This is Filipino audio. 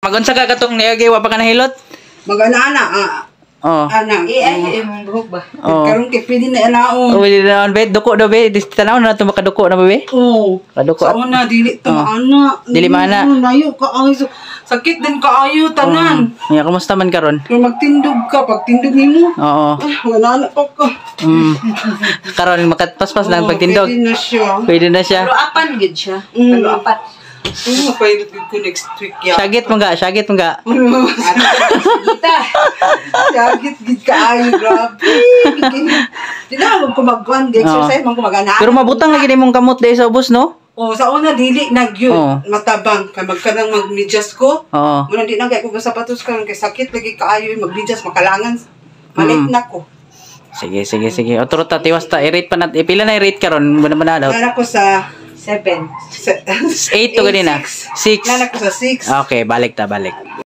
Magunsa ka katong niagi wa pa ka nahilot? Mag-ana-ana. Oh. Ana. Ay, mong buhok ba? Karon kay pwede na ilaon. Oh, di na be duko daw be. Di tanaw na to makaduko na ba be? Oo. Kaduko. Sa una, dili ta maana. Dili maana. Layo ka ay. Sakit din kaayo tanan. Ya, kumusta man karon? Kung magtindog ka, pag tindog nimo. Oo. Wala na pa ka. Karon makatpaspas lang pagtindog. Pwede na siya. Pwede na siya. Apan gid siya. Apat. Mapahilot ko next week ya. Syagit mo ga, syagit mo ga. Kita. Syagit gid kaayo, grabe. Di na ako kumagkuhan, exercise man ko mag-ana. Pero mabutang lagi nimong kamot dahil sa ubos, no? Oh, sa una dili nagyud matabang kay magkanang magmedyas ko. Oo. Muna di na kay ko sapatos karon kay sakit lagi kaayo magmedyas makalangan. Malit na ko. Sige. O turo ta tiwas ta i-rate pa nat. Pila na i-rate karon mo na manalo. Nana ko sa 7. 8 to ganina. 6. Nana ko sa 6. Okay, balik.